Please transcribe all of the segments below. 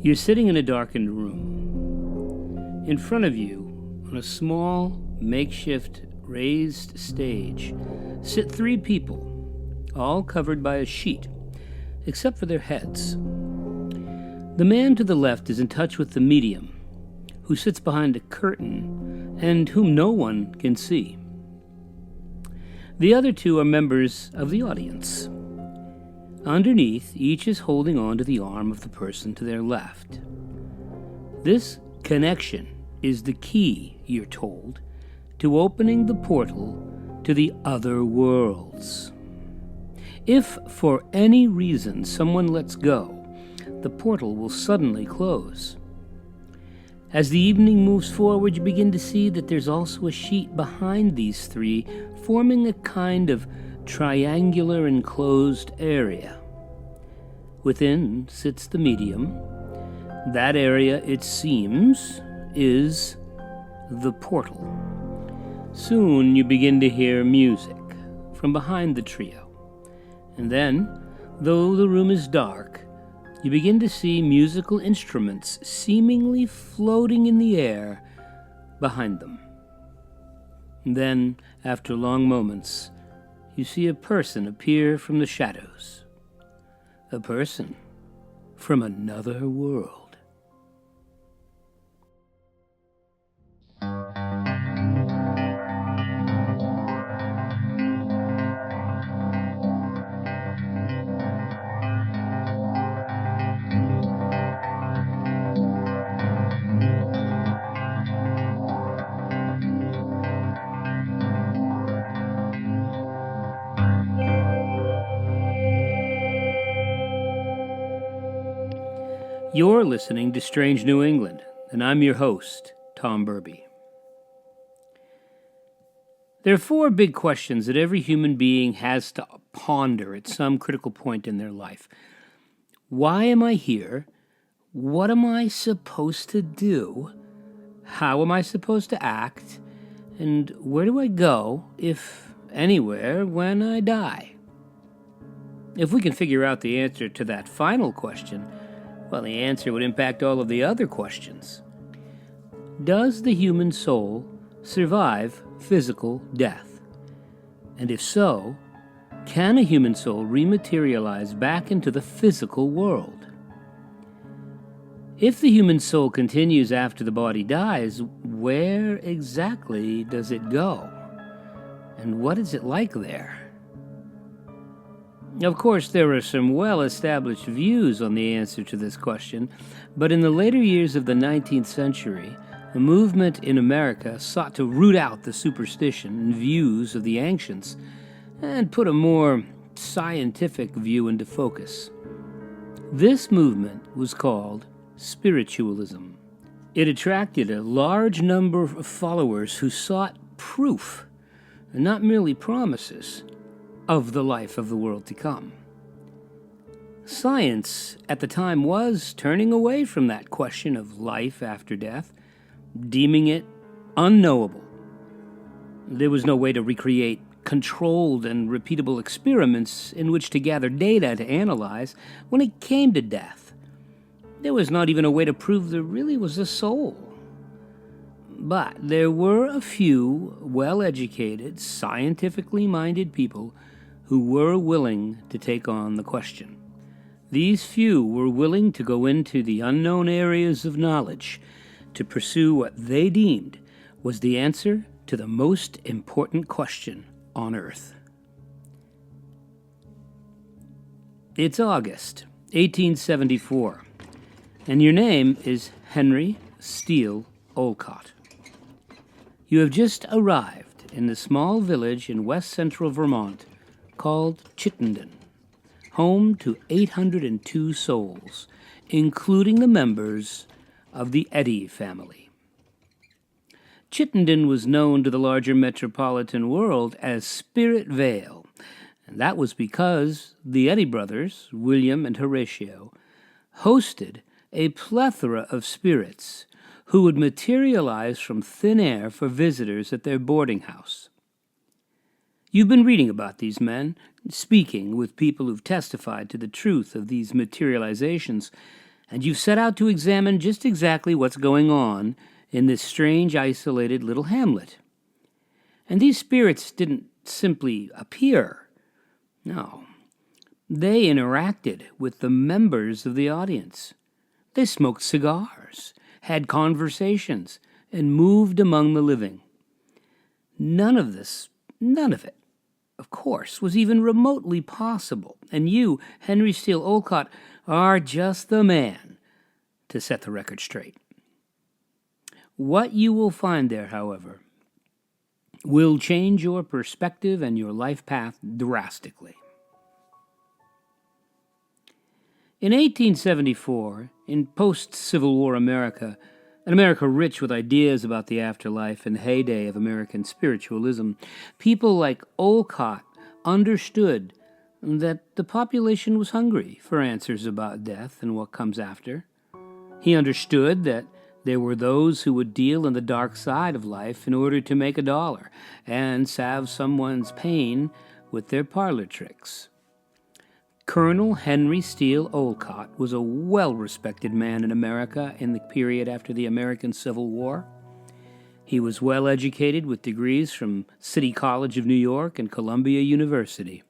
You're sitting in a darkened room. In front of you, on a small, makeshift, raised stage, sit three people, all covered by a sheet, except for their heads. The man to the left is in touch with the medium, who sits behind a curtain and whom no one can see. The other two are members of the audience. Underneath, each is holding on to the arm of the person to their left. This connection is the key, you're told, to opening the portal to the other worlds. If for any reason someone lets go, the portal will suddenly close. As the evening moves forward, you begin to see that there's also a sheet behind these three, forming a kind of triangular enclosed area. Within sits the medium. That area, it seems, is the portal. Soon you begin to hear music from behind the trio. And then, though the room is dark, you begin to see musical instruments seemingly floating in the air behind them. And then, after long moments, you see a person appear from the shadows. A person from another world. You're listening to Strange New England, and I'm your host, Tom Burby. There are four big questions that every human being has to ponder at some critical point in their life. Why am I here? What am I supposed to do? How am I supposed to act? And where do I go, if anywhere, when I die? If we can figure out the answer to that final question, well, the answer would impact all of the other questions. Does the human soul survive physical death? And if so, can a human soul rematerialize back into the physical world? If the human soul continues after the body dies, where exactly does it go? And what is it like there? Of course, there are some well-established views on the answer to this question, but in the later years of the 19th century, a movement in America sought to root out the superstition and views of the ancients and put a more scientific view into focus. This movement was called spiritualism. It attracted a large number of followers who sought proof, and not merely promises, of the life of the world to come. Science at the time was turning away from that question of life after death, deeming it unknowable. There was no way to recreate controlled and repeatable experiments in which to gather data to analyze when it came to death. There was not even a way to prove there really was a soul. But there were a few well-educated, scientifically minded people who were willing to take on the question. These few were willing to go into the unknown areas of knowledge to pursue what they deemed was the answer to the most important question on Earth. It's August 1874, and your name is Henry Steel Olcott. You have just arrived in the small village in west-central Vermont called Chittenden, home to 802 souls, including the members of the Eddy family. Chittenden was known to the larger metropolitan world as Spirit Vale, and that was because the Eddy brothers, William and Horatio, hosted a plethora of spirits who would materialize from thin air for visitors at their boarding house. You've been reading about these men, speaking with people who've testified to the truth of these materializations, and you've set out to examine just exactly what's going on in this strange, isolated little hamlet. And these spirits didn't simply appear. No. They interacted with the members of the audience. They smoked cigars, had conversations, and moved among the living. None of it, of course, was even remotely possible. And you, Henry Steel Olcott, are just the man to set the record straight. What you will find there, however, will change your perspective and your life path drastically. In 1874, in post-Civil War America, an America rich with ideas about the afterlife and the heyday of American spiritualism, people like Olcott understood that the population was hungry for answers about death and what comes after. He understood that there were those who would deal in the dark side of life in order to make a dollar and salve someone's pain with their parlor tricks. Colonel Henry Steel Olcott was a well-respected man in America in the period after the American Civil War. He was well-educated with degrees from City College of New York and Columbia University.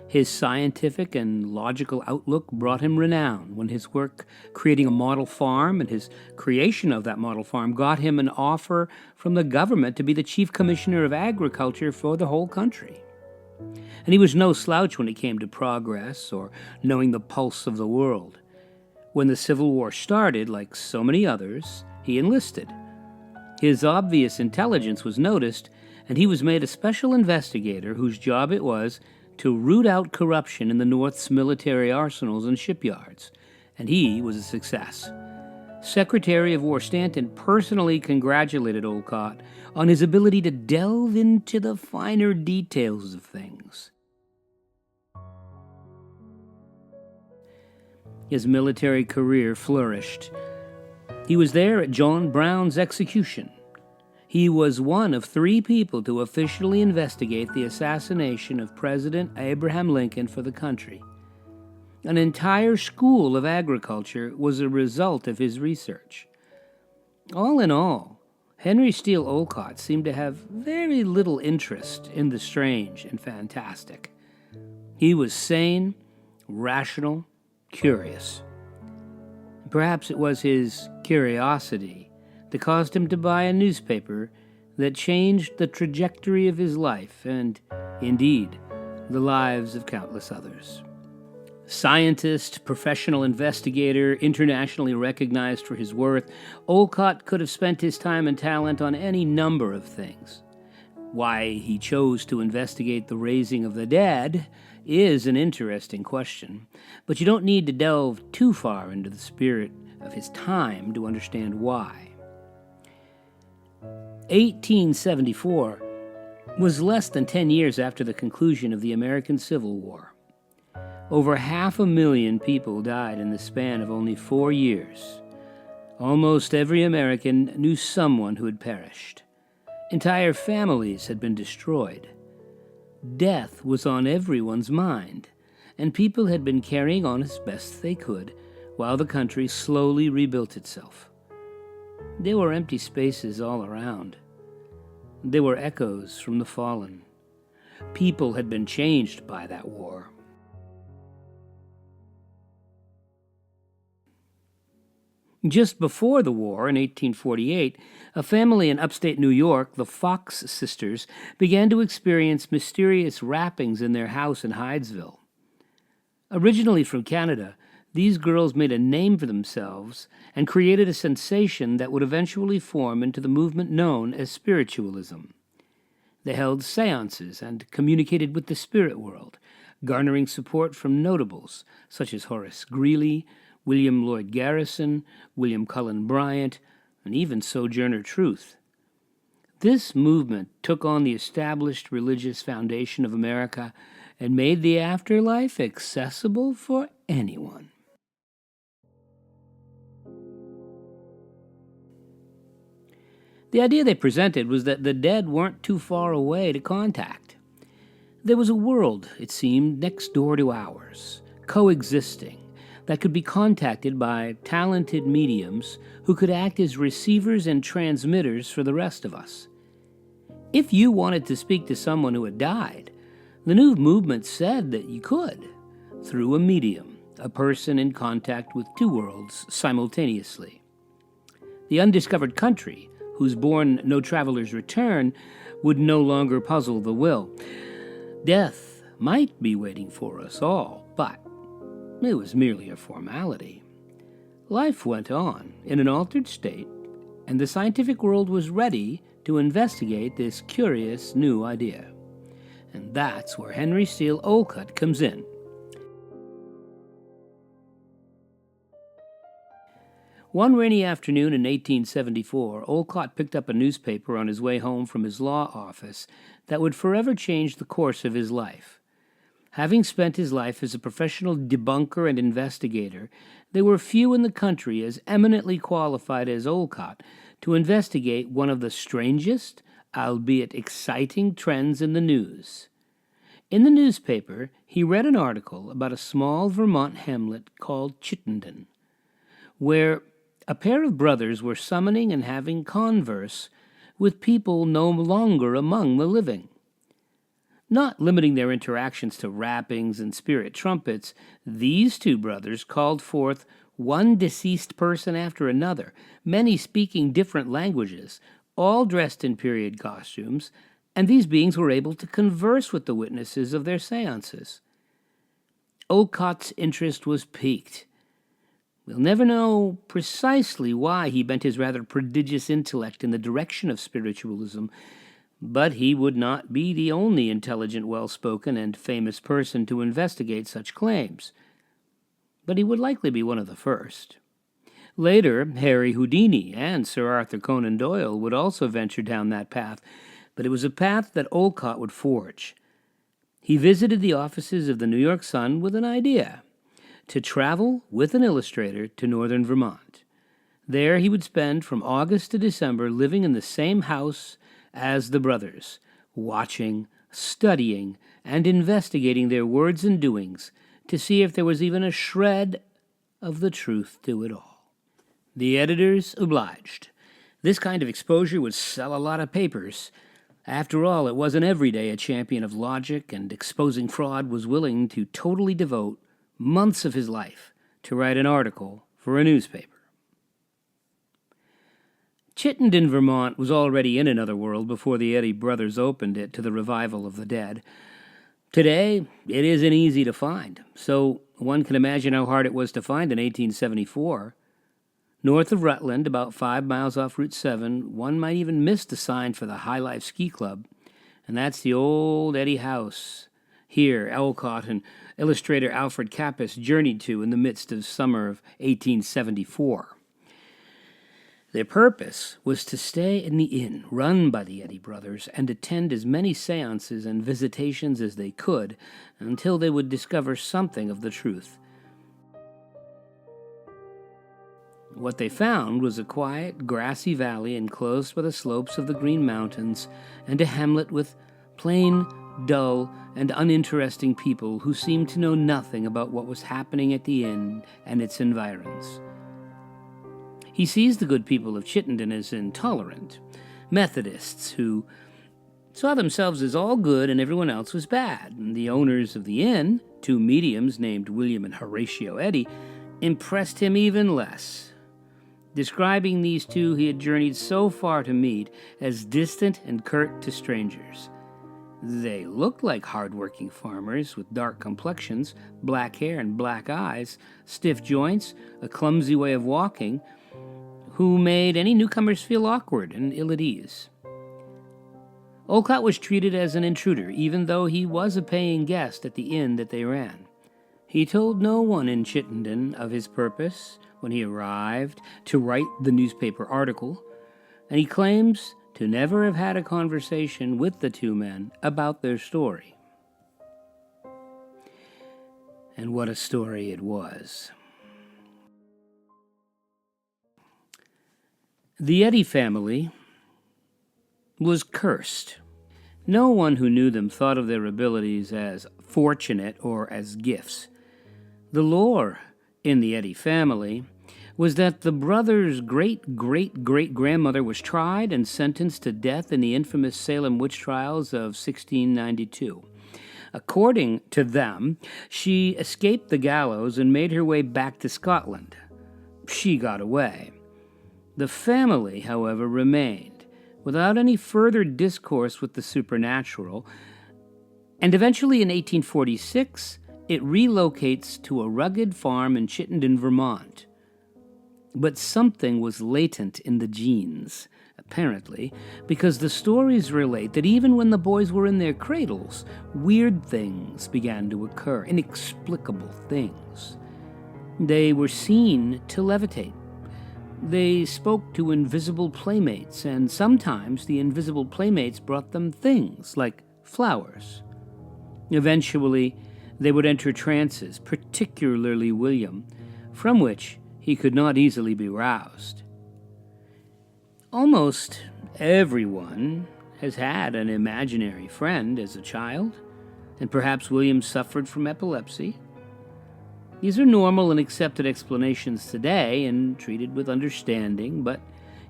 His scientific and logical outlook brought him renown when his work creating a model farm and his creation of that model farm got him an offer from the government to be the chief commissioner of agriculture for the whole country. And he was no slouch when it came to progress or knowing the pulse of the world. When the Civil War started, like so many others, he enlisted. His obvious intelligence was noticed, and he was made a special investigator whose job it was to root out corruption in the North's military arsenals and shipyards, and he was a success. Secretary of War Stanton personally congratulated Olcott on his ability to delve into the finer details of things. His military career flourished. He was there at John Brown's execution. He was one of 3 people to officially investigate the assassination of President Abraham Lincoln for the country. An entire school of agriculture was a result of his research. All in all, Henry Steel Olcott seemed to have very little interest in the strange and fantastic. He was sane, rational, curious. Perhaps it was his curiosity that caused him to buy a newspaper that changed the trajectory of his life and, indeed, the lives of countless others. Scientist, professional investigator, internationally recognized for his worth, Olcott could have spent his time and talent on any number of things. Why he chose to investigate the raising of the dead is an interesting question, but you don't need to delve too far into the spirit of his time to understand why. 1874 was less than 10 years after the conclusion of the American Civil War. Over 500,000 people died in the span of only 4 years. Almost every American knew someone who had perished. Entire families had been destroyed. Death was on everyone's mind, and people had been carrying on as best they could while the country slowly rebuilt itself. There were empty spaces all around. There were echoes from the fallen. People had been changed by that war. Just before the war, in 1848, a family in upstate New York, the Fox sisters, began to experience mysterious rappings in their house in Hydesville. Originally from Canada, these girls made a name for themselves and created a sensation that would eventually form into the movement known as spiritualism. They held seances and communicated with the spirit world, garnering support from notables such as Horace Greeley, William Lloyd Garrison, William Cullen Bryant, and even Sojourner Truth. This movement took on the established religious foundation of America and made the afterlife accessible for anyone. The idea they presented was that the dead weren't too far away to contact. There was a world, it seemed, next door to ours, coexisting, that could be contacted by talented mediums who could act as receivers and transmitters for the rest of us. If you wanted to speak to someone who had died, the new movement said that you could, through a medium, a person in contact with two worlds simultaneously. The undiscovered country, whose bourne no travelers return, would no longer puzzle the will. Death might be waiting for us all, but it was merely a formality. Life went on in an altered state, and the scientific world was ready to investigate this curious new idea. And that's where Henry Steel Olcott comes in. One rainy afternoon in 1874, Olcott picked up a newspaper on his way home from his law office that would forever change the course of his life. Having spent his life as a professional debunker and investigator, there were few in the country as eminently qualified as Olcott to investigate one of the strangest, albeit exciting, trends in the news. In the newspaper, he read an article about a small Vermont hamlet called Chittenden, where a pair of brothers were summoning and having converse with people no longer among the living. Not limiting their interactions to rappings and spirit trumpets, these two brothers called forth one deceased person after another, many speaking different languages, all dressed in period costumes, and these beings were able to converse with the witnesses of their seances. Olcott's interest was piqued. We'll never know precisely why he bent his rather prodigious intellect in the direction of spiritualism, but he would not be the only intelligent, well-spoken, and famous person to investigate such claims. But he would likely be one of the first. Later, Harry Houdini and Sir Arthur Conan Doyle would also venture down that path, but it was a path that Olcott would forge. He visited the offices of the New York Sun with an idea: to travel with an illustrator to northern Vermont. There he would spend from August to December living in the same house as the brothers, watching, studying, and investigating their words and doings to see if there was even a shred of the truth to it all. The editors obliged. This kind of exposure would sell a lot of papers. After all, it wasn't every day a champion of logic and exposing fraud was willing to totally devote months of his life to write an article for a newspaper. Chittenden, Vermont was already in another world before the Eddy Brothers opened it to the revival of the dead. Today, it isn't easy to find, so one can imagine how hard it was to find in 1874. North of Rutland, about 5 miles off Route 7, one might even miss the sign for the High Life Ski Club, and that's the old Eddy house. Here, Olcott and illustrator Alfred Kappas journeyed to in the midst of summer of 1874. Their purpose was to stay in the inn run by the Eddy brothers and attend as many seances and visitations as they could until they would discover something of the truth. What they found was a quiet, grassy valley enclosed by the slopes of the Green Mountains and a hamlet with plain, dull, and uninteresting people who seemed to know nothing about what was happening at the inn and its environs. He sees the good people of Chittenden as intolerant, Methodists who saw themselves as all good and everyone else was bad, and the owners of the inn, two mediums named William and Horatio Eddy, impressed him even less. Describing these two he had journeyed so far to meet as distant and curt to strangers. They looked like hard-working farmers with dark complexions, black hair and black eyes, stiff joints, a clumsy way of walking, who made any newcomers feel awkward and ill at ease. Olcott was treated as an intruder, even though he was a paying guest at the inn that they ran. He told no one in Chittenden of his purpose when he arrived to write the newspaper article, and he claims to never have had a conversation with the two men about their story. And what a story it was. The Eddy family was cursed. No one who knew them thought of their abilities as fortunate or as gifts. The lore in the Eddy family was that the brother's great-great-great-grandmother was tried and sentenced to death in the infamous Salem witch trials of 1692. According to them, she escaped the gallows and made her way back to Scotland. She got away. The family, however, remained, without any further discourse with the supernatural, and eventually in 1846, it relocates to a rugged farm in Chittenden, Vermont. But something was latent in the genes, apparently, because the stories relate that even when the boys were in their cradles, weird things began to occur, inexplicable things. They were seen to levitate. They spoke to invisible playmates, and sometimes the invisible playmates brought them things like flowers. Eventually, they would enter trances, particularly William, from which he could not easily be roused. Almost everyone has had an imaginary friend as a child, and perhaps William suffered from epilepsy. These are normal and accepted explanations today and treated with understanding, but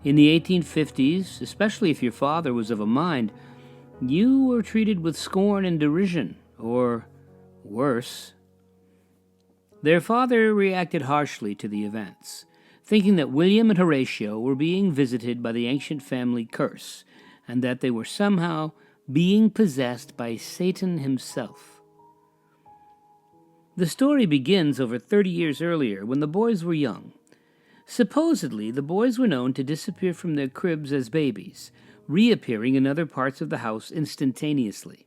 in the 1850s, especially if your father was of a mind, you were treated with scorn and derision, or worse. Their father reacted harshly to the events, thinking that William and Horatio were being visited by the ancient family curse, and that they were somehow being possessed by Satan himself. The story begins over 30 years earlier, when the boys were young. Supposedly, the boys were known to disappear from their cribs as babies, reappearing in other parts of the house instantaneously.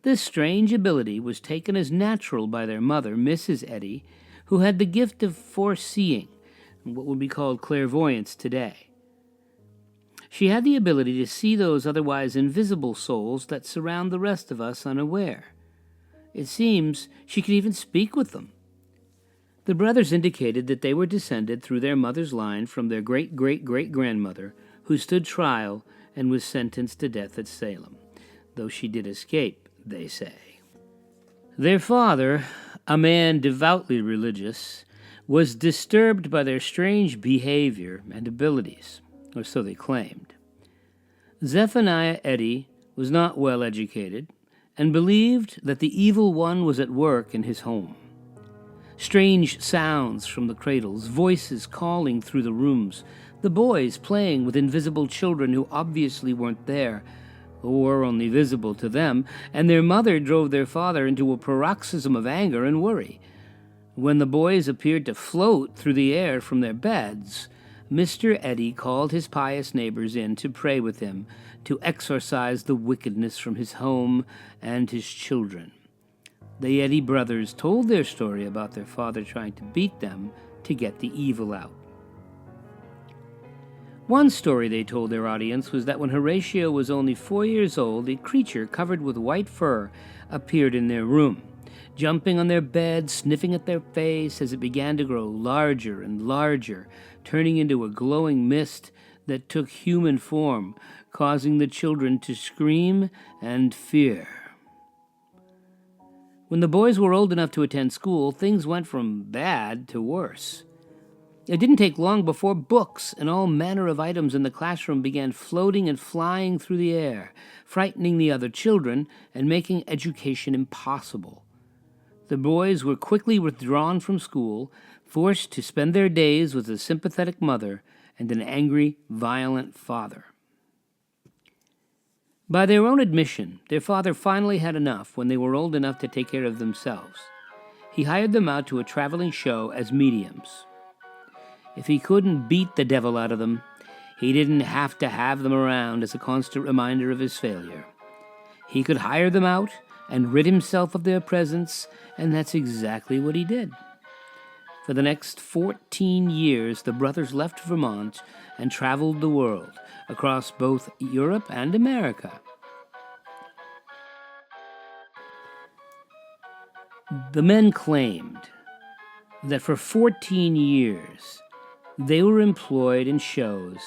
This strange ability was taken as natural by their mother, Mrs. Eddy, who had the gift of foreseeing, what would be called clairvoyance today. She had the ability to see those otherwise invisible souls that surround the rest of us unaware. It seems she could even speak with them. The brothers indicated that they were descended through their mother's line from their great-great-great-grandmother, who stood trial and was sentenced to death at Salem, though she did escape, they say. Their father, a man devoutly religious, was disturbed by their strange behavior and abilities, or so they claimed. Zephaniah Eddy was not well educated and believed that the evil one was at work in his home. Strange sounds from the cradles, voices calling through the rooms, the boys playing with invisible children who obviously weren't there, or only visible to them, and their mother drove their father into a paroxysm of anger and worry. When the boys appeared to float through the air from their beds, Mr. Eddy called his pious neighbors in to pray with him, to exorcise the wickedness from his home and his children. The Eddy brothers told their story about their father trying to beat them to get the evil out. One story they told their audience was that when Horatio was only 4 years old, a creature covered with white fur appeared in their room, jumping on their bed, sniffing at their face as it began to grow larger and larger, turning into a glowing mist that took human form, causing the children to scream and fear. When the boys were old enough to attend school, things went from bad to worse. It didn't take long before books and all manner of items in the classroom began floating and flying through the air, frightening the other children and making education impossible. The boys were quickly withdrawn from school, forced to spend their days with a sympathetic mother and an angry, violent father. By their own admission, their father finally had enough when they were old enough to take care of themselves. He hired them out to a traveling show as mediums. If he couldn't beat the devil out of them, he didn't have to have them around as a constant reminder of his failure. He could hire them out and rid himself of their presence, and that's exactly what he did. For the next 14 years, the brothers left Vermont and traveled the world, across both Europe and America. The men claimed that for 14 years, they were employed in shows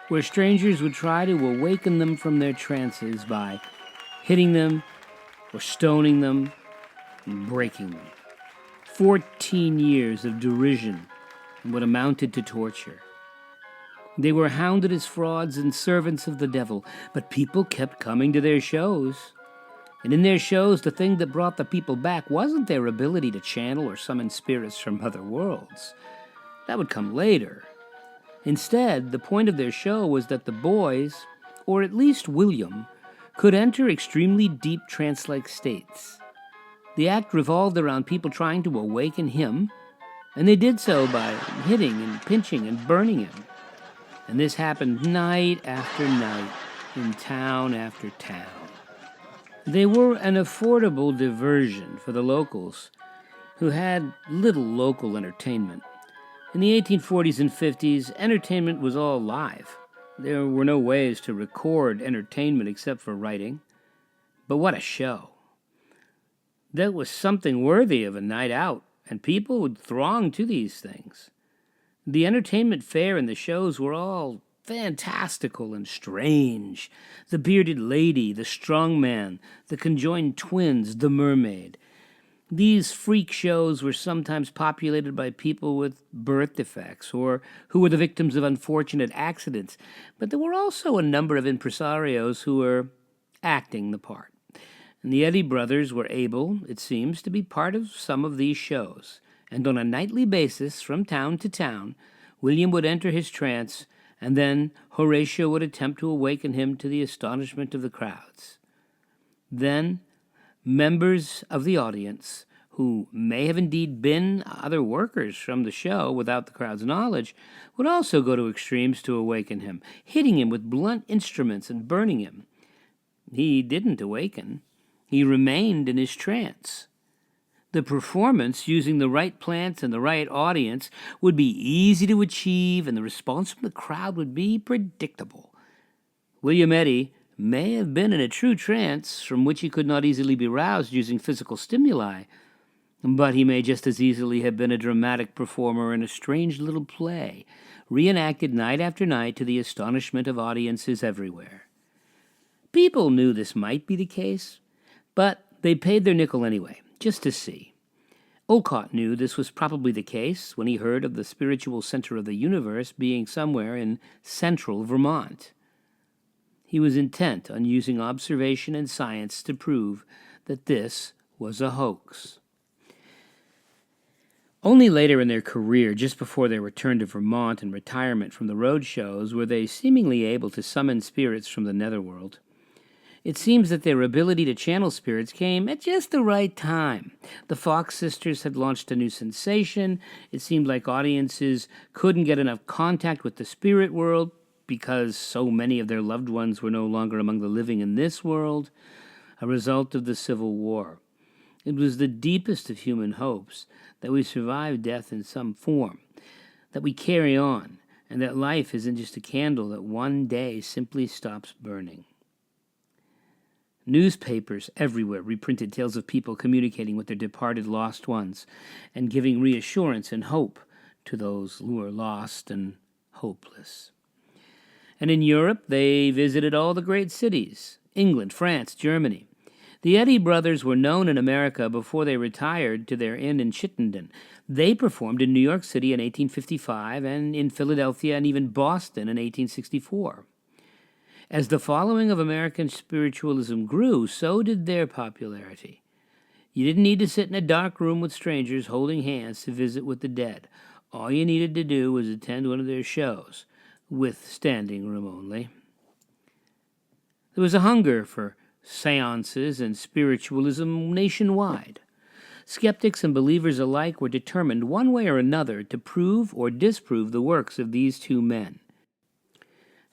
where strangers would try to awaken them from their trances by hitting them or stoning them and breaking them. 14 years of derision and what amounted to torture. They were hounded as frauds and servants of the devil, but people kept coming to their shows. And in their shows, the thing that brought the people back wasn't their ability to channel or summon spirits from other worlds. That would come later. Instead, the point of their show was that the boys, or at least William, could enter extremely deep trance-like states. The act revolved around people trying to awaken him, and they did so by hitting and pinching and burning him. And this happened night after night, in town after town. They were an affordable diversion for the locals, who had little local entertainment. In the 1840s and 50s, entertainment was all live. There were no ways to record entertainment except for writing. But what a show! That was something worthy of a night out, and people would throng to these things. The entertainment fare and the shows were all fantastical and strange. The bearded lady, the strong man, the conjoined twins, the mermaid. These freak shows were sometimes populated by people with birth defects or who were the victims of unfortunate accidents, but there were also a number of impresarios who were acting the part. And the Eddy brothers were able, it seems, to be part of some of these shows. And on a nightly basis, from town to town, William would enter his trance, and then Horatio would attempt to awaken him to the astonishment of the crowds. Then, members of the audience, who may have indeed been other workers from the show without the crowd's knowledge, would also go to extremes to awaken him, hitting him with blunt instruments and burning him. He didn't awaken. He remained in his trance. The performance, using the right plants and the right audience, would be easy to achieve, and the response from the crowd would be predictable. William Eddy may have been in a true trance from which he could not easily be roused using physical stimuli, but he may just as easily have been a dramatic performer in a strange little play, reenacted night after night to the astonishment of audiences everywhere. People knew this might be the case, but they paid their nickel anyway, just to see. Olcott knew this was probably the case when he heard of the spiritual center of the universe being somewhere in central Vermont. He was intent on using observation and science to prove that this was a hoax. Only later in their career, just before their return to Vermont and retirement from the road shows, were they seemingly able to summon spirits from the netherworld. It seems that their ability to channel spirits came at just the right time. The Fox sisters had launched a new sensation. It seemed like audiences couldn't get enough contact with the spirit world because so many of their loved ones were no longer among the living in this world, a result of the Civil War. It was the deepest of human hopes that we survive death in some form, that we carry on, and that life isn't just a candle that one day simply stops burning. Newspapers everywhere reprinted tales of people communicating with their departed lost ones and giving reassurance and hope to those who were lost and hopeless. And in Europe, they visited all the great cities, England, France, Germany. The Eddy brothers were known in America before they retired to their inn in Chittenden. They performed in New York City in 1855 and in Philadelphia and even Boston in 1864. As the following of American spiritualism grew, so did their popularity. You didn't need to sit in a dark room with strangers holding hands to visit with the dead. All you needed to do was attend one of their shows, with standing room only. There was a hunger for seances and spiritualism nationwide. Skeptics and believers alike were determined one way or another to prove or disprove the works of these two men.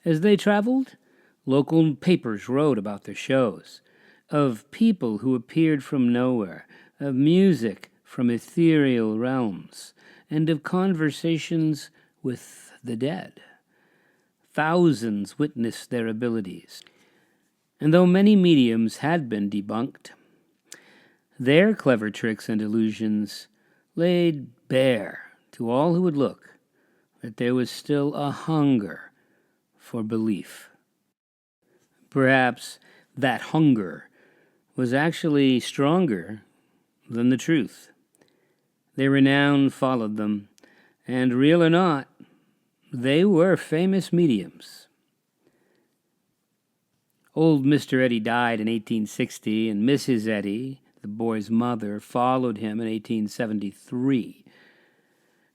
As they traveled, local papers wrote about their shows, of people who appeared from nowhere, of music from ethereal realms, and of conversations with the dead. Thousands witnessed their abilities, and though many mediums had been debunked, their clever tricks and illusions laid bare to all who would look that there was still a hunger for belief. Perhaps that hunger was actually stronger than the truth. Their renown followed them, and real or not, they were famous mediums. Old Mr. Eddy died in 1860, and Mrs. Eddy, the boy's mother, followed him in 1873.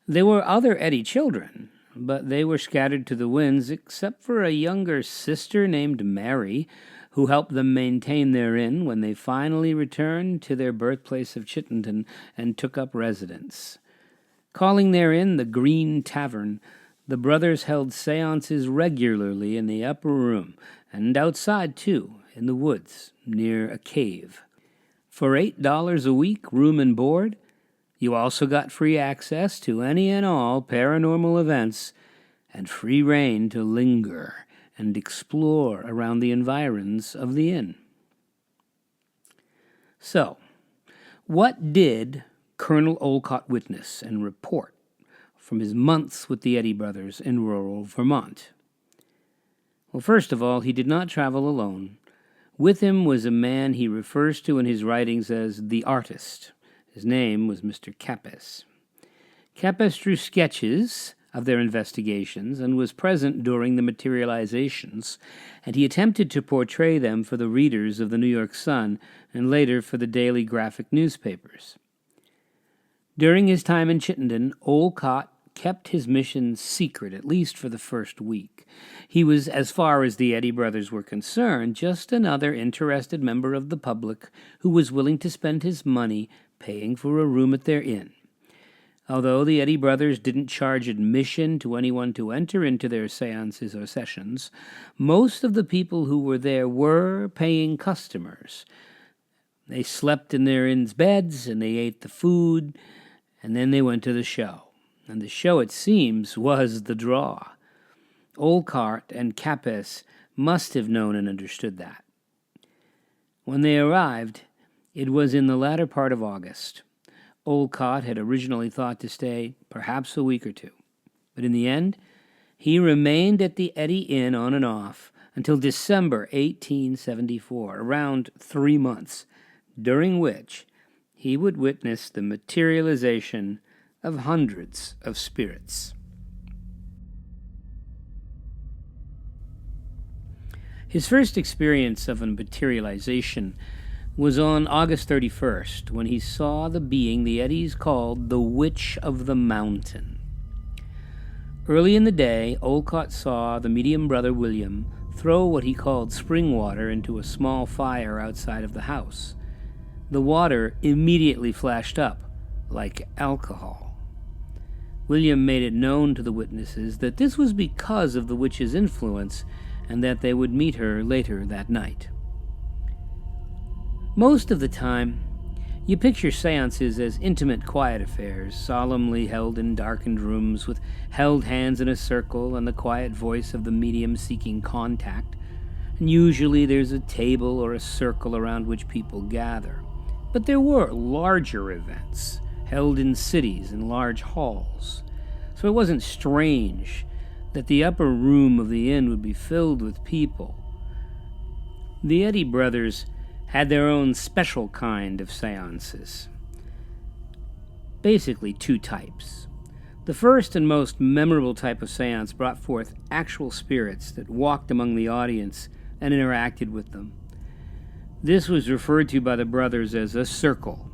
There were other Eddy children, but they were scattered to the winds except for a younger sister named Mary, who helped them maintain their inn when they finally returned to their birthplace of Chittenden and took up residence. Calling their inn the Green Tavern, the brothers held seances regularly in the upper room, and outside, too, in the woods, near a cave. For $8 a week, room and board, you also got free access to any and all paranormal events and free rein to linger and explore around the environs of the inn. So, what did Colonel Olcott witness and report from his months with the Eddy brothers in rural Vermont? Well, first of all, he did not travel alone. With him was a man he refers to in his writings as the artist. His name was Mr. Capes. Capes drew sketches of their investigations and was present during the materializations, and he attempted to portray them for the readers of the New York Sun and later for the daily graphic newspapers. During his time in Chittenden, Olcott kept his mission secret, at least for the first week. He was, as far as the Eddy brothers were concerned, just another interested member of the public who was willing to spend his money paying for a room at their inn. Although the Eddy brothers didn't charge admission to anyone to enter into their seances or sessions, most of the people who were there were paying customers. They slept in their inn's beds, and they ate the food, and then they went to the show. And the show, it seems, was the draw. Olcott and Capes must have known and understood that. When they arrived, it was in the latter part of August. Olcott had originally thought to stay perhaps a week or two, but in the end, he remained at the Eddy Inn on and off until December 1874, around 3 months, during which he would witness the materialization of hundreds of spirits. His first experience of a materialization was on August 31st, when he saw the being the Eddys called the Witch of the Mountain. Early in the day, Olcott saw the medium brother William throw what he called spring water into a small fire outside of the house. The water immediately flashed up like alcohol. William made it known to the witnesses that this was because of the witch's influence and that they would meet her later that night. Most of the time, you picture seances as intimate, quiet affairs, solemnly held in darkened rooms with held hands in a circle and the quiet voice of the medium seeking contact. And usually there's a table or a circle around which people gather. But there were larger events, held in cities and large halls. So it wasn't strange that the upper room of the inn would be filled with people. The Eddy brothers had their own special kind of seances. Basically 2 types. The first and most memorable type of seance brought forth actual spirits that walked among the audience and interacted with them. This was referred to by the brothers as a circle.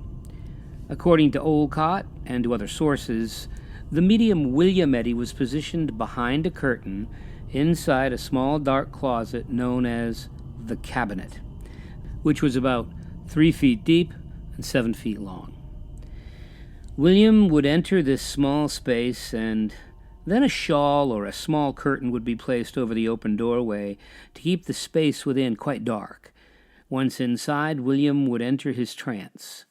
According to Olcott and to other sources, the medium William Eddy was positioned behind a curtain inside a small dark closet known as the cabinet, which was about 3 feet deep and 7 feet long. William would enter this small space, and then a shawl or a small curtain would be placed over the open doorway to keep the space within quite dark. Once inside, William would enter his trance.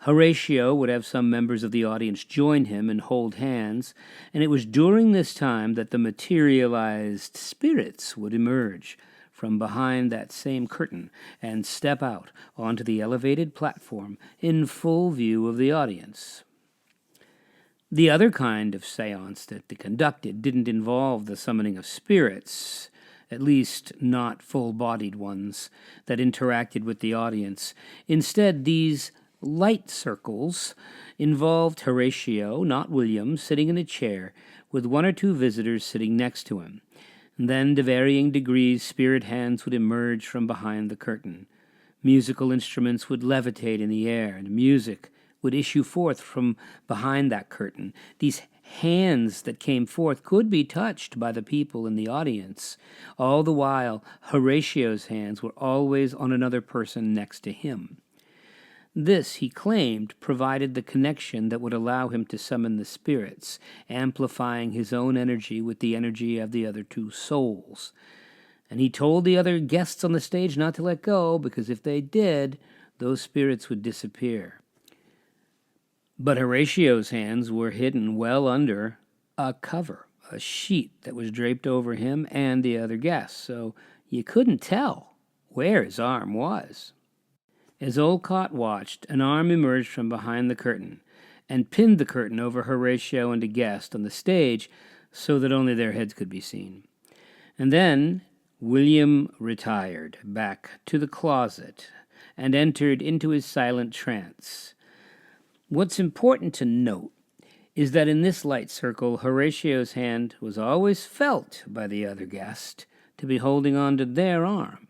Horatio would have some members of the audience join him and hold hands, and it was during this time that the materialized spirits would emerge from behind that same curtain and step out onto the elevated platform in full view of the audience. The other kind of seance that they conducted didn't involve the summoning of spirits, at least not full-bodied ones that interacted with the audience. Instead, these light circles involved Horatio, not William, sitting in a chair with one or two visitors sitting next to him. And then, to varying degrees, spirit hands would emerge from behind the curtain. Musical instruments would levitate in the air, and music would issue forth from behind that curtain. These hands that came forth could be touched by the people in the audience. All the while, Horatio's hands were always on another person next to him. This, he claimed, provided the connection that would allow him to summon the spirits, amplifying his own energy with the energy of the other two souls. And he told the other guests on the stage not to let go, because if they did, those spirits would disappear. But Horatio's hands were hidden well under a cover, a sheet that was draped over him and the other guests, so you couldn't tell where his arm was. As Olcott watched, an arm emerged from behind the curtain and pinned the curtain over Horatio and a guest on the stage so that only their heads could be seen. And then William retired back to the closet and entered into his silent trance. What's important to note is that in this light circle, Horatio's hand was always felt by the other guest to be holding on to their arm.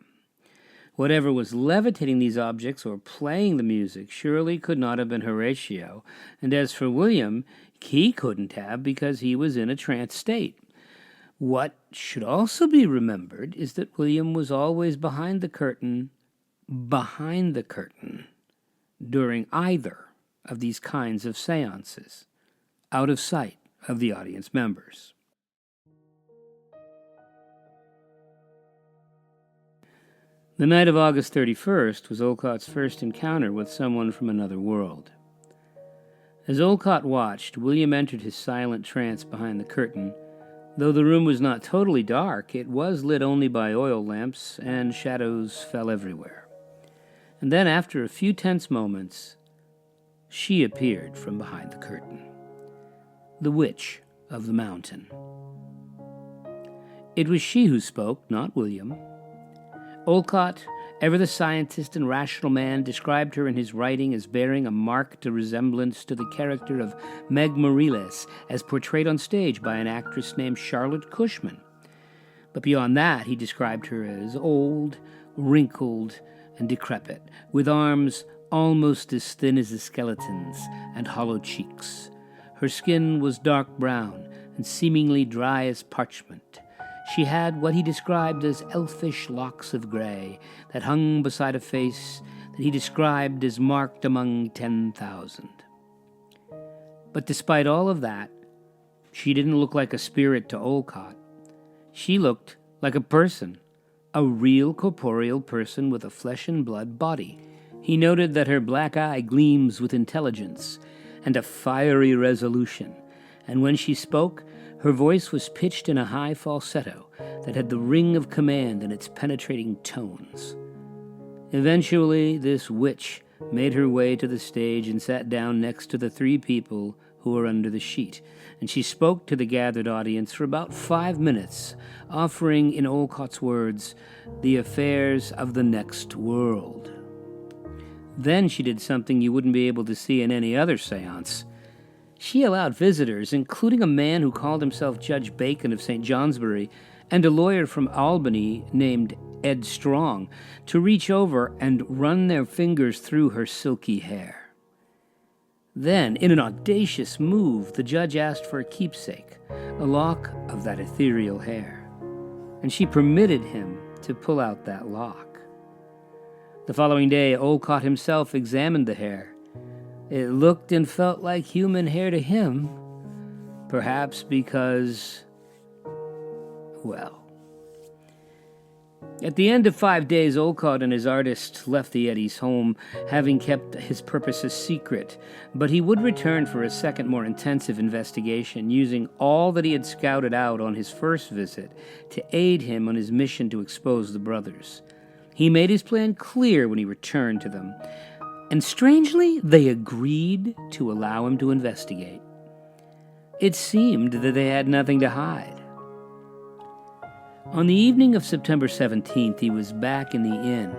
Whatever was levitating these objects or playing the music surely could not have been Horatio, and as for William, he couldn't have because he was in a trance state. What should also be remembered is that William was always behind the curtain, during either of these kinds of seances, out of sight of the audience members. The night of August 31st was Olcott's first encounter with someone from another world. As Olcott watched, William entered his silent trance behind the curtain. Though the room was not totally dark, it was lit only by oil lamps, and shadows fell everywhere. And then, after a few tense moments, she appeared from behind the curtain. The Witch of the Mountain. It was she who spoke, not William. Olcott, ever the scientist and rational man, described her in his writing as bearing a marked resemblance to the character of Meg Moriles as portrayed on stage by an actress named Charlotte Cushman. But beyond that, he described her as old, wrinkled, and decrepit, with arms almost as thin as a skeleton's and hollow cheeks. Her skin was dark brown and seemingly dry as parchment. She had what he described as elfish locks of gray that hung beside a face that he described as marked among 10,000. But despite all of that, she didn't look like a spirit to Olcott. She looked like a person, a real corporeal person with a flesh and blood body. He noted that her black eye gleams with intelligence and a fiery resolution, and when she spoke, her voice was pitched in a high falsetto that had the ring of command in its penetrating tones. Eventually, this witch made her way to the stage and sat down next to the three people who were under the sheet, and she spoke to the gathered audience for about 5 minutes, offering, in Olcott's words, the affairs of the next world. Then she did something you wouldn't be able to see in any other seance. She allowed visitors, including a man who called himself Judge Bacon of St. Johnsbury, and a lawyer from Albany named Ed Strong, to reach over and run their fingers through her silky hair. Then, in an audacious move, the judge asked for a keepsake, a lock of that ethereal hair, and she permitted him to pull out that lock. The following day, Olcott himself examined the hair. It looked and felt like human hair to him, perhaps because, well. At the end of 5 days, Olcott and his artist left the Eddy's home, having kept his purposes secret, but he would return for a second, more intensive investigation, using all that he had scouted out on his first visit to aid him on his mission to expose the brothers. He made his plan clear when he returned to them, and strangely, they agreed to allow him to investigate. It seemed that they had nothing to hide. On the evening of September 17th, he was back in the inn,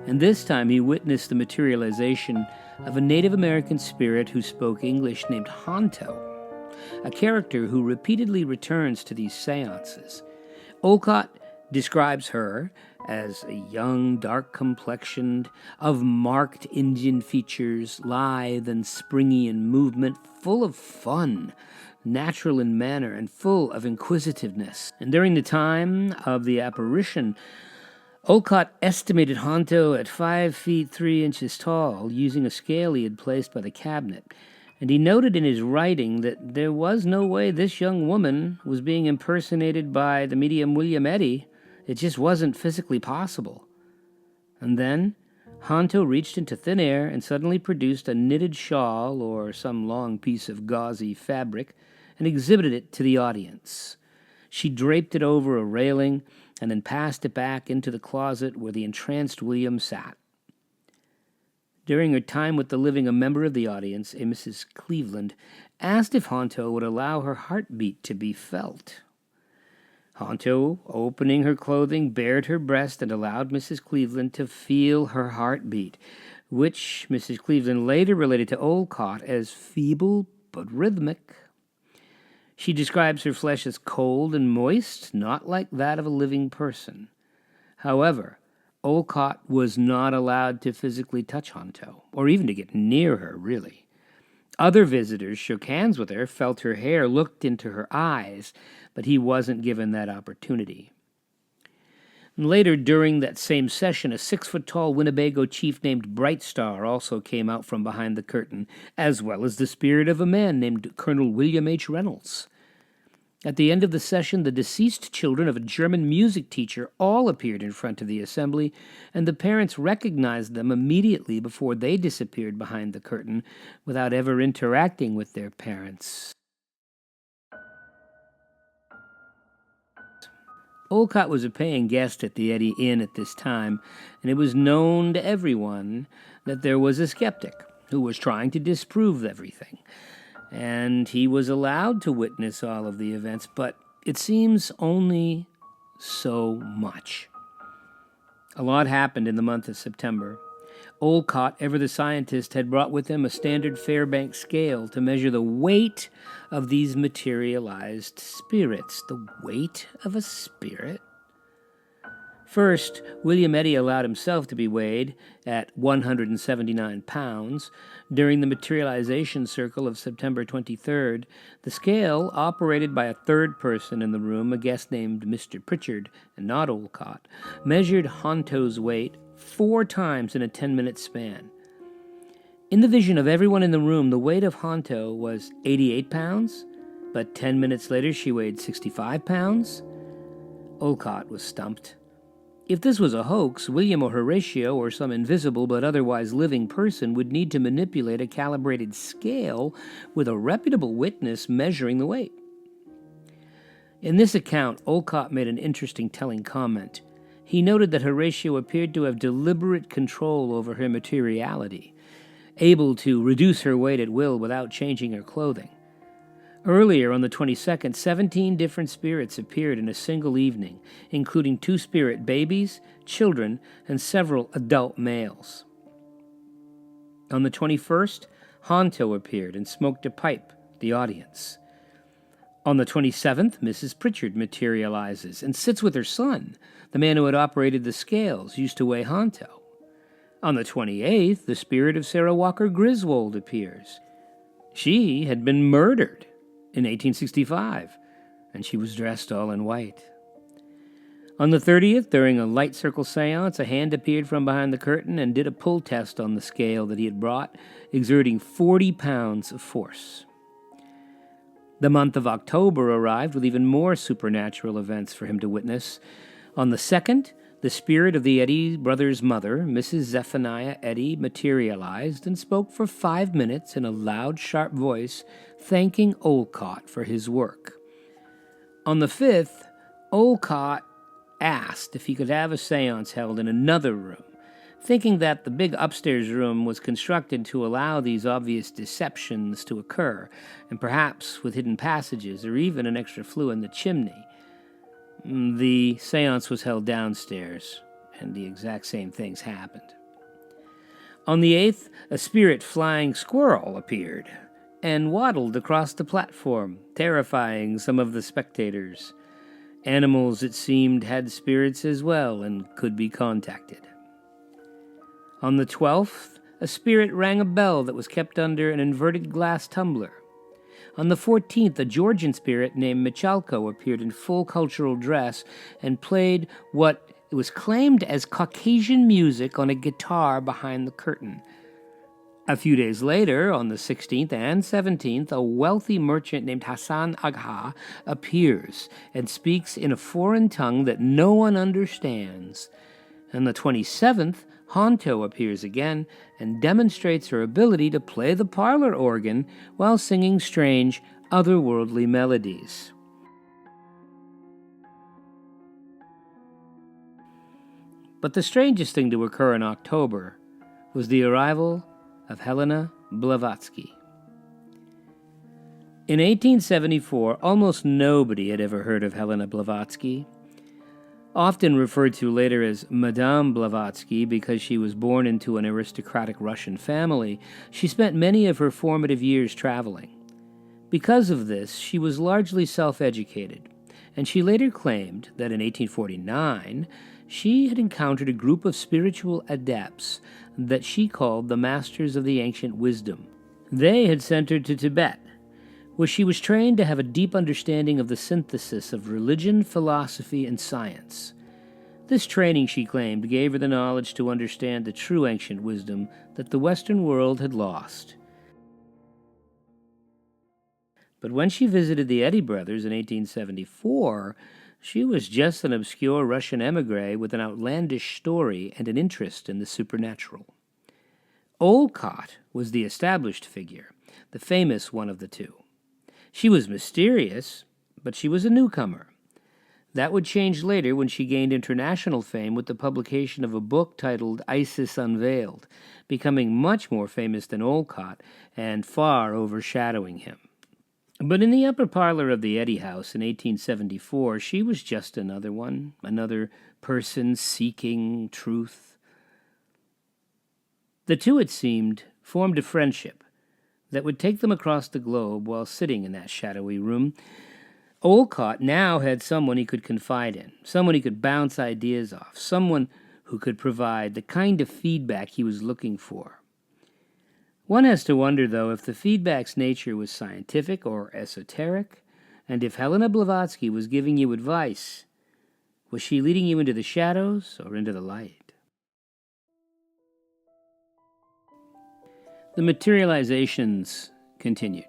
and this time he witnessed the materialization of a Native American spirit who spoke English named Honto, a character who repeatedly returns to these seances. Olcott describes her as a young, dark-complexioned, of marked Indian features, lithe and springy in movement, full of fun, natural in manner, and full of inquisitiveness. And during the time of the apparition, Olcott estimated Honto at 5 feet 3 inches tall, using a scale he had placed by the cabinet. And he noted in his writing that there was no way this young woman was being impersonated by the medium William Eddy. It just wasn't physically possible. And then Honto reached into thin air and suddenly produced a knitted shawl or some long piece of gauzy fabric and exhibited it to the audience. She draped it over a railing and then passed it back into the closet where the entranced William sat. During her time with the living, a member of the audience, a Mrs. Cleveland, asked if Honto would allow her heartbeat to be felt. Honto, opening her clothing, bared her breast and allowed Mrs. Cleveland to feel her heartbeat, which Mrs. Cleveland later related to Olcott as feeble but rhythmic. She describes her flesh as cold and moist, not like that of a living person. However, Olcott was not allowed to physically touch Honto, or even to get near her, really. Other visitors shook hands with her, felt her hair, looked into her eyes, but he wasn't given that opportunity. And later, during that same session, a 6-foot-tall Winnebago chief named Bright Star also came out from behind the curtain, as well as the spirit of a man named Colonel William H. Reynolds. At the end of the session, the deceased children of a German music teacher all appeared in front of the assembly, and the parents recognized them immediately before they disappeared behind the curtain without ever interacting with their parents. Olcott was a paying guest at the Eddy Inn at this time, and it was known to everyone that there was a skeptic who was trying to disprove everything. And he was allowed to witness all of the events, but it seems only so much. A lot happened in the month of September. Olcott, ever the scientist, had brought with him a standard Fairbanks scale to measure the weight of these materialized spirits. The weight of a spirit? First, William Eddy allowed himself to be weighed at 179 pounds. During the materialization circle of September 23rd, the scale, operated by a third person in the room, a guest named Mr. Pritchard, and not Olcott, measured Honto's weight 4 times in a 10-minute span. In the vision of everyone in the room, the weight of Honto was 88 pounds, but 10 minutes later she weighed 65 pounds. Olcott was stumped. If this was a hoax, William or Horatio or some invisible but otherwise living person would need to manipulate a calibrated scale with a reputable witness measuring the weight. In this account, Olcott made an interesting telling comment. He noted that Horatio appeared to have deliberate control over her materiality, able to reduce her weight at will without changing her clothing. Earlier, on the 22nd, 17 different spirits appeared in a single evening, including 2 spirit babies, children, and several adult males. On the 21st, Honto appeared and smoked a pipe, the audience. On the 27th, Mrs. Pritchard materializes and sits with her son, the man who had operated the scales used to weigh Honto. On the 28th, the spirit of Sarah Walker Griswold appears. She had been murdered in 1865, and she was dressed all in white. On the 30th, during a light circle seance, a hand appeared from behind the curtain and did a pull test on the scale that he had brought, exerting 40 pounds of force. The month of October arrived with even more supernatural events for him to witness. On the 2nd, the spirit of the Eddy brothers' mother, Mrs. Zephaniah Eddy, materialized and spoke for 5 minutes in a loud, sharp voice, thanking Olcott for his work. On the 5th, Olcott asked if he could have a seance held in another room, thinking that the big upstairs room was constructed to allow these obvious deceptions to occur, and perhaps with hidden passages or even an extra flue in the chimney. The seance was held downstairs, and the exact same things happened. On the 8th, a spirit flying squirrel appeared and waddled across the platform, terrifying some of the spectators. Animals, it seemed, had spirits as well and could be contacted. On the 12th, a spirit rang a bell that was kept under an inverted glass tumbler. On the 14th, a Georgian spirit named Michalko appeared in full cultural dress and played what was claimed as Caucasian music on a guitar behind the curtain. A few days later, on the 16th and 17th, a wealthy merchant named Hassan Agha appears and speaks in a foreign tongue that no one understands. On the 27th, Honto appears again and demonstrates her ability to play the parlor organ while singing strange, otherworldly melodies. But the strangest thing to occur in October was the arrival of Helena Blavatsky. In 1874, almost nobody had ever heard of Helena Blavatsky. Often referred to later as Madame Blavatsky because she was born into an aristocratic Russian family, she spent many of her formative years traveling. Because of this, she was largely self-educated, and she later claimed that in 1849, she had encountered a group of spiritual adepts that she called the Masters of the Ancient Wisdom. They had sent her to Tibet, where she was trained to have a deep understanding of the synthesis of religion, philosophy, and science. This training, she claimed, gave her the knowledge to understand the true ancient wisdom that the Western world had lost. But when she visited the Eddy Brothers in 1874, she was just an obscure Russian émigré with an outlandish story and an interest in the supernatural. Olcott was the established figure, the famous one of the two. She was mysterious, but she was a newcomer. That would change later when she gained international fame with the publication of a book titled Isis Unveiled, becoming much more famous than Olcott and far overshadowing him. But in the upper parlor of the Eddy House in 1874, she was just another one, another person seeking truth. The two, it seemed, formed a friendship that would take them across the globe while sitting in that shadowy room. Olcott now had someone he could confide in, someone he could bounce ideas off, someone who could provide the kind of feedback he was looking for. One has to wonder, though, if the feedback's nature was scientific or esoteric, and if Helena Blavatsky was giving you advice, was she leading you into the shadows or into the light? The materializations continued.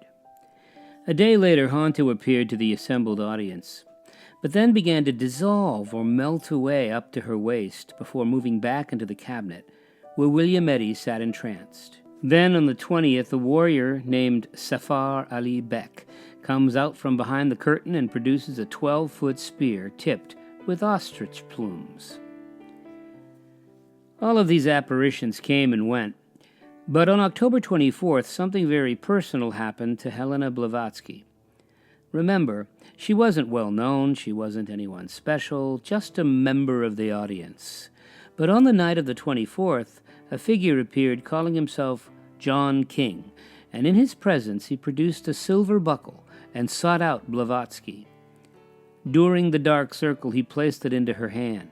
A day later, Honto appeared to the assembled audience, but then began to dissolve or melt away up to her waist before moving back into the cabinet, where William Eddy sat entranced. Then, on the 20th, a warrior named Safar Ali Bek comes out from behind the curtain and produces a 12-foot spear tipped with ostrich plumes. All of these apparitions came and went, but on October 24th, something very personal happened to Helena Blavatsky. Remember, she wasn't well known, she wasn't anyone special, just a member of the audience. But on the night of the 24th, a figure appeared calling himself John King, and in his presence he produced a silver buckle and sought out Blavatsky. During the dark circle, he placed it into her hand.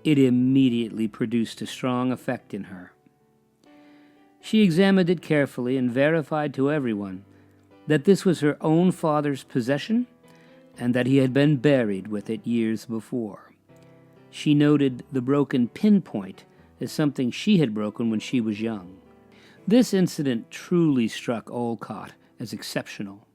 It immediately produced a strong effect in her. She examined it carefully and verified to everyone that this was her own father's possession and that he had been buried with it years before. She noted the broken pinpoint as something she had broken when she was young. This incident truly struck Olcott as exceptional.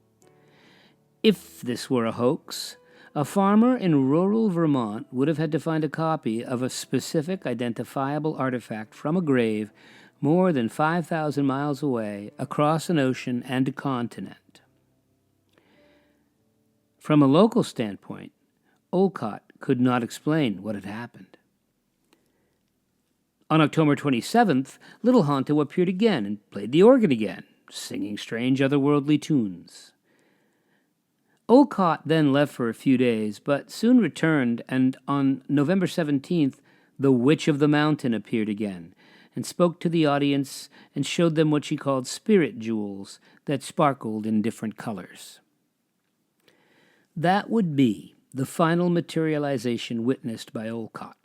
If this were a hoax, a farmer in rural Vermont would have had to find a copy of a specific identifiable artifact from a grave more than 5,000 miles away, across an ocean and a continent. From a local standpoint, Olcott could not explain what had happened. On October 27th, little Honto appeared again and played the organ again, singing strange otherworldly tunes. Olcott then left for a few days, but soon returned, and on November 17th, the Witch of the Mountain appeared again, and spoke to the audience and showed them what she called spirit jewels that sparkled in different colors. That would be the final materialization witnessed by Olcott.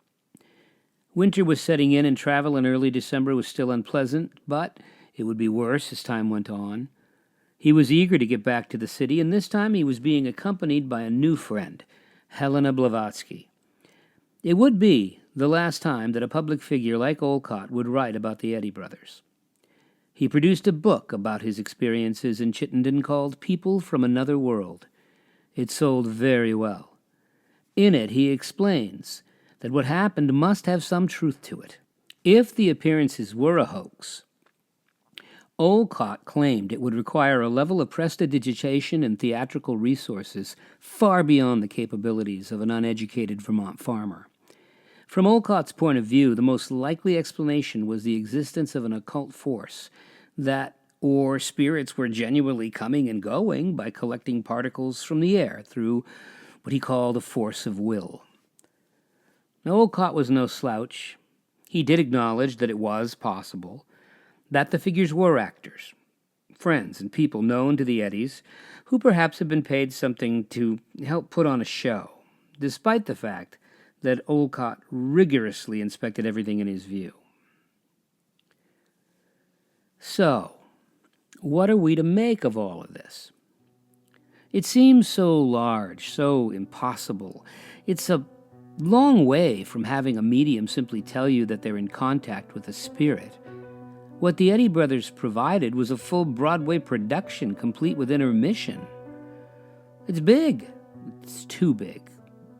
Winter was setting in, and travel in early December was still unpleasant, but it would be worse as time went on. He was eager to get back to the city, and this time he was being accompanied by a new friend, Helena Blavatsky. It would be the last time that a public figure like Olcott would write about the Eddy Brothers. He produced a book about his experiences in Chittenden called People from Another World. It sold very well. In it, he explains that what happened must have some truth to it. If the appearances were a hoax, Olcott claimed it would require a level of prestidigitation and theatrical resources far beyond the capabilities of an uneducated Vermont farmer. From Olcott's point of view, the most likely explanation was the existence of an occult force that, or spirits were genuinely coming and going by collecting particles from the air through what he called a force of will. Now, Olcott was no slouch. He did acknowledge that it was possible that the figures were actors, friends and people known to the Eddys, who perhaps had been paid something to help put on a show, despite the fact that Olcott rigorously inspected everything in his view. So, what are we to make of all of this? It seems so large, so impossible. It's a long way from having a medium simply tell you that they're in contact with a spirit. What the Eddy Brothers provided was a full Broadway production, complete with intermission. It's big. It's too big,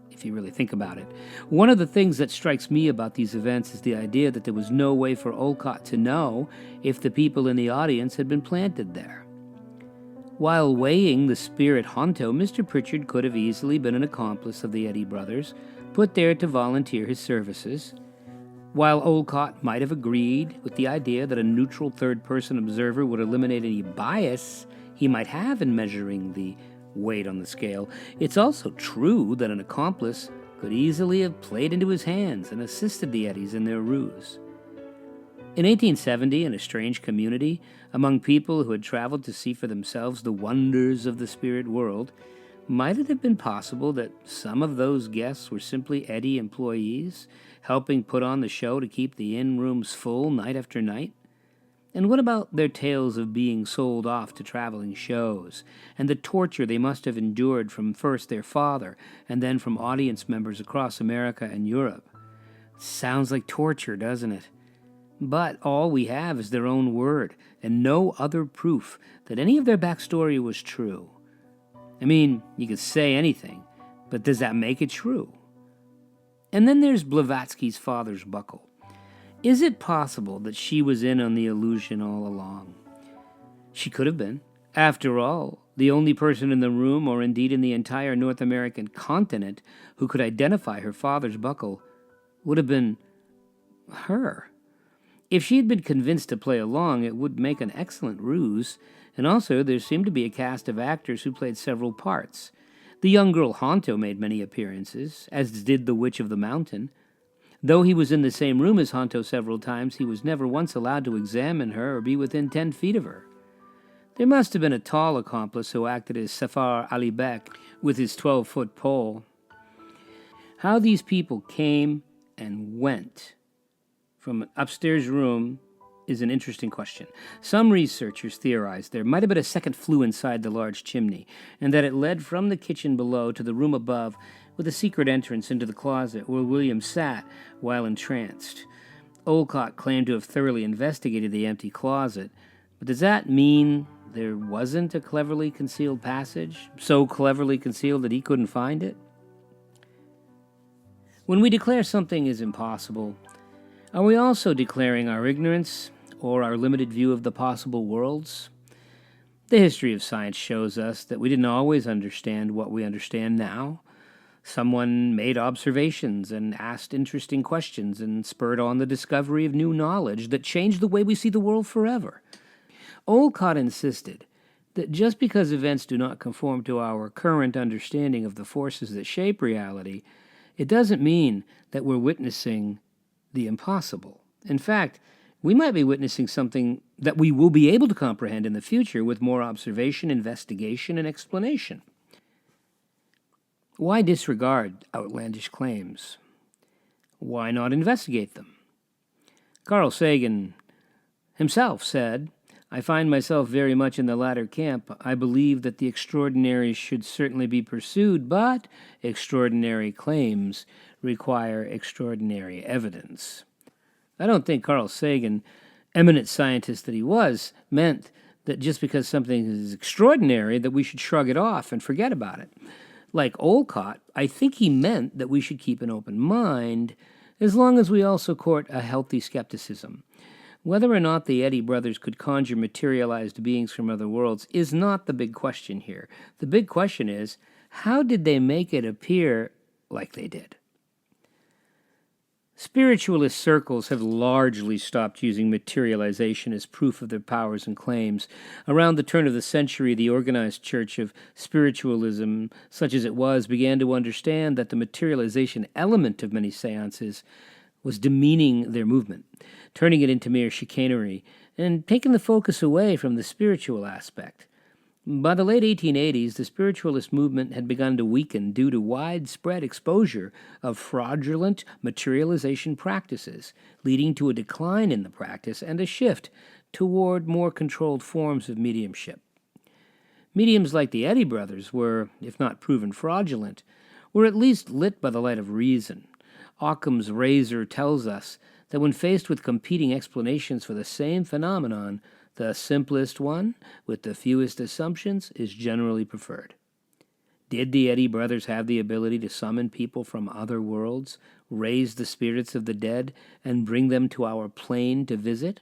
if you really think about it. One of the things that strikes me about these events is the idea that there was no way for Olcott to know if the people in the audience had been planted there. While weighing the spirit honto, Mr. Pritchard could have easily been an accomplice of the Eddy Brothers, put there to volunteer his services. While Olcott might have agreed with the idea that a neutral third-person observer would eliminate any bias he might have in measuring the weight on the scale, it's also true that an accomplice could easily have played into his hands and assisted the Eddys in their ruse. In 1870, in a strange community, among people who had traveled to see for themselves the wonders of the spirit world, might it have been possible that some of those guests were simply Eddy employees, helping put on the show to keep the inn rooms full night after night? And what about their tales of being sold off to traveling shows, and the torture they must have endured from first their father, and then from audience members across America and Europe? Sounds like torture, doesn't it? But all we have is their own word, and no other proof that any of their backstory was true. I mean, you could say anything, but does that make it true? And then there's Blavatsky's father's buckle. Is it possible that she was in on the illusion all along? She could have been. After all, the only person in the room, or indeed in the entire North American continent, who could identify her father's buckle would have been her. If she had been convinced to play along, it would make an excellent ruse, and also there seemed to be a cast of actors who played several parts. The young girl Honto made many appearances, as did the Witch of the Mountain. Though he was in the same room as Honto several times, he was never once allowed to examine her or be within 10 feet of her. There must have been a tall accomplice who acted as Safar Ali Bek with his 12-foot pole. How these people came and went from an upstairs room is an interesting question. Some researchers theorized there might have been a second flue inside the large chimney, and that it led from the kitchen below to the room above with a secret entrance into the closet where William sat while entranced. Olcott claimed to have thoroughly investigated the empty closet, but does that mean there wasn't a cleverly concealed passage, so cleverly concealed that he couldn't find it? When we declare something is impossible, are we also declaring our ignorance or our limited view of the possible worlds? The history of science shows us that we didn't always understand what we understand now. Someone made observations and asked interesting questions and spurred on the discovery of new knowledge that changed the way we see the world forever. Olcott insisted that just because events do not conform to our current understanding of the forces that shape reality, it doesn't mean that we're witnessing the impossible. In fact, we might be witnessing something that we will be able to comprehend in the future with more observation, investigation, and explanation. Why disregard outlandish claims? Why not investigate them? Carl Sagan himself said, "I find myself very much in the latter camp. I believe that the extraordinary should certainly be pursued, but extraordinary claims require extraordinary evidence." I don't think Carl Sagan, eminent scientist that he was, meant that just because something is extraordinary that we should shrug it off and forget about it. Like Olcott, I think he meant that we should keep an open mind as long as we also court a healthy skepticism. Whether or not the Eddy brothers could conjure materialized beings from other worlds is not the big question here. The big question is, how did they make it appear like they did? Spiritualist circles have largely stopped using materialization as proof of their powers and claims. Around the turn of the century, the organized church of spiritualism, such as it was, began to understand that the materialization element of many seances was demeaning their movement, turning it into mere chicanery, and taking the focus away from the spiritual aspect. By the late 1880s, the spiritualist movement had begun to weaken due to widespread exposure of fraudulent materialization practices, leading to a decline in the practice and a shift toward more controlled forms of mediumship. Mediums like the Eddy brothers were, if not proven fraudulent, were at least lit by the light of reason. Occam's razor tells us that when faced with competing explanations for the same phenomenon, the simplest one, with the fewest assumptions, is generally preferred. Did the Eddy brothers have the ability to summon people from other worlds, raise the spirits of the dead, and bring them to our plane to visit?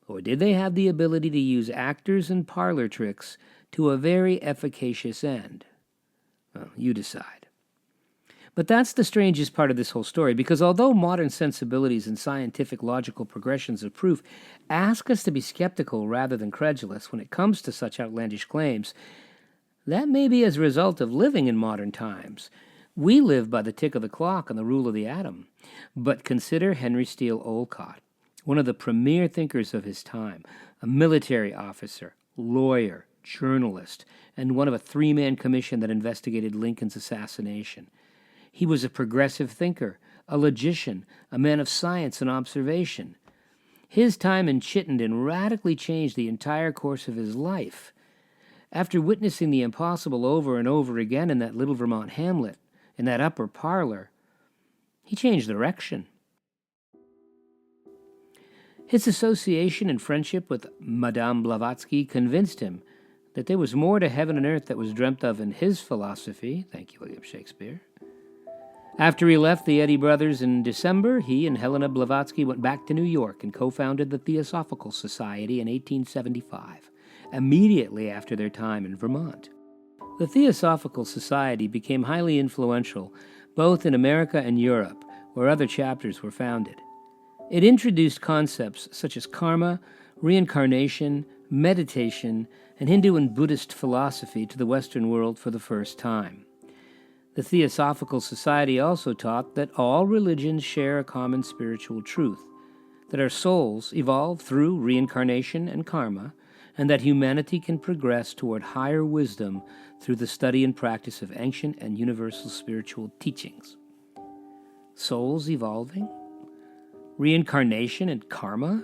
Or did they have the ability to use actors and parlor tricks to a very efficacious end? Well, you decide. But that's the strangest part of this whole story, because although modern sensibilities and scientific logical progressions of proof ask us to be skeptical rather than credulous when it comes to such outlandish claims, that may be as a result of living in modern times. We live by the tick of the clock and the rule of the atom. But consider Henry Steel Olcott, one of the premier thinkers of his time, a military officer, lawyer, journalist, and one of a three-man commission that investigated Lincoln's assassination. He was a progressive thinker, a logician, a man of science and observation. His time in Chittenden radically changed the entire course of his life. After witnessing the impossible over and over again in that little Vermont hamlet, in that upper parlor, he changed direction. His association and friendship with Madame Blavatsky convinced him that there was more to heaven and earth that was dreamt of in his philosophy. Thank you, William Shakespeare. After he left the Eddy brothers in December, he and Helena Blavatsky went back to New York and co-founded the Theosophical Society in 1875, immediately after their time in Vermont. The Theosophical Society became highly influential both in America and Europe, where other chapters were founded. It introduced concepts such as karma, reincarnation, meditation, and Hindu and Buddhist philosophy to the Western world for the first time. The Theosophical Society also taught that all religions share a common spiritual truth, that our souls evolve through reincarnation and karma, and that humanity can progress toward higher wisdom through the study and practice of ancient and universal spiritual teachings. Souls evolving? Reincarnation and karma?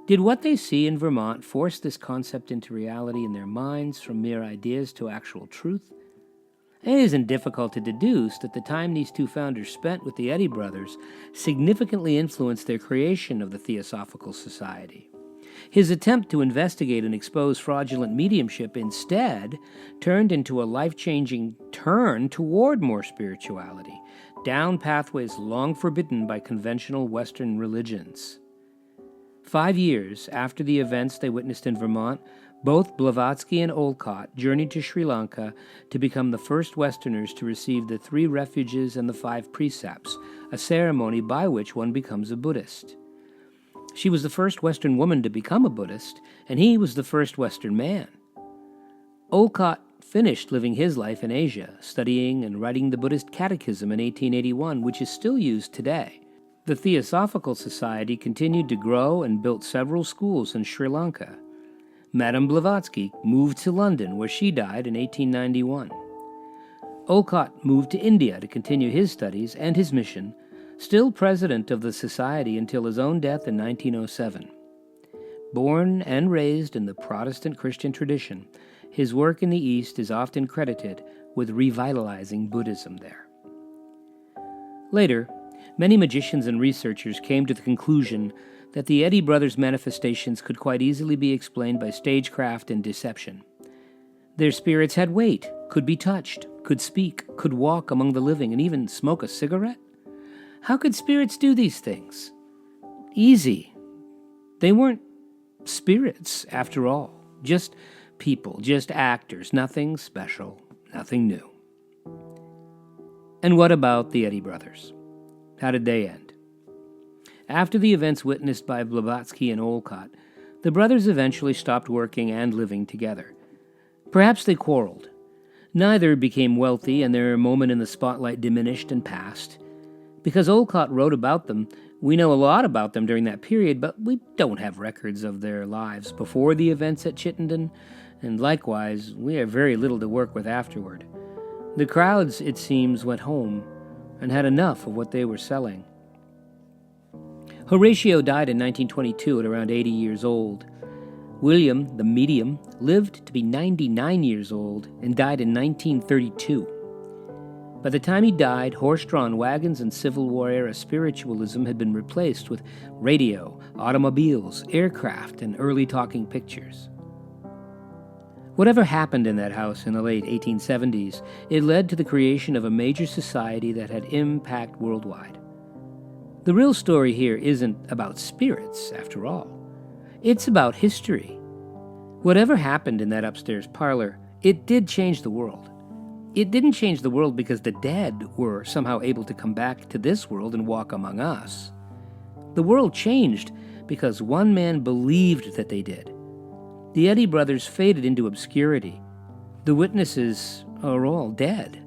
Did what they see in Vermont force this concept into reality in their minds from mere ideas to actual truth? It isn't difficult to deduce that the time these two founders spent with the Eddy brothers significantly influenced their creation of the Theosophical Society. His attempt to investigate and expose fraudulent mediumship instead turned into a life-changing turn toward more spirituality, down pathways long forbidden by conventional Western religions. 5 years after the events they witnessed in Vermont, both Blavatsky and Olcott journeyed to Sri Lanka to become the first Westerners to receive the 3 refuges and the 5 precepts, a ceremony by which one becomes a Buddhist. She was the first Western woman to become a Buddhist, and he was the first Western man. Olcott finished living his life in Asia, studying and writing the Buddhist Catechism in 1881, which is still used today. The Theosophical Society continued to grow and built several schools in Sri Lanka. Madame Blavatsky moved to London, where she died in 1891. Olcott moved to India to continue his studies and his mission, still president of the society until his own death in 1907. Born and raised in the Protestant Christian tradition, his work in the East is often credited with revitalizing Buddhism there. Later, many magicians and researchers came to the conclusion that the Eddy Brothers' manifestations could quite easily be explained by stagecraft and deception. Their spirits had weight, could be touched, could speak, could walk among the living, and even smoke a cigarette? How could spirits do these things? Easy. They weren't spirits, after all. Just people, just actors, nothing special, nothing new. And what about the Eddy Brothers? How did they end? After the events witnessed by Blavatsky and Olcott, the brothers eventually stopped working and living together. Perhaps they quarreled. Neither became wealthy, and their moment in the spotlight diminished and passed. Because Olcott wrote about them, we know a lot about them during that period, but we don't have records of their lives before the events at Chittenden, and likewise, we have very little to work with afterward. The crowds, it seems, went home and had enough of what they were selling. Horatio died in 1922 at around 80 years old. William, the medium, lived to be 99 years old and died in 1932. By the time he died, horse-drawn wagons and Civil War era spiritualism had been replaced with radio, automobiles, aircraft, and early talking pictures. Whatever happened in that house in the late 1870s, it led to the creation of a major society that had impact worldwide. The real story here isn't about spirits, after all. It's about history. Whatever happened in that upstairs parlor, it did change the world. It didn't change the world because the dead were somehow able to come back to this world and walk among us. The world changed because one man believed that they did. The Eddy brothers faded into obscurity. The witnesses are all dead.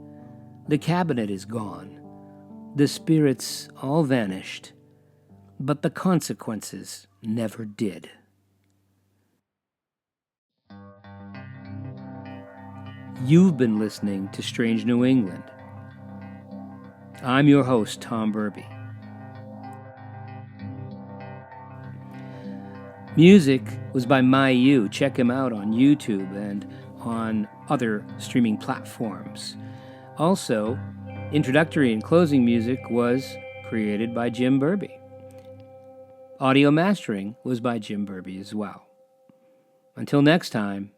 The cabinet is gone. The spirits all vanished, but the consequences never did. You've been listening to Strange New England. I'm your host, Tom Burby. Music was by Myuu. Check him out on YouTube and on other streaming platforms. Also, introductory and closing music was created by Jim Burby. Audio mastering was by Jim Burby as well. Until next time,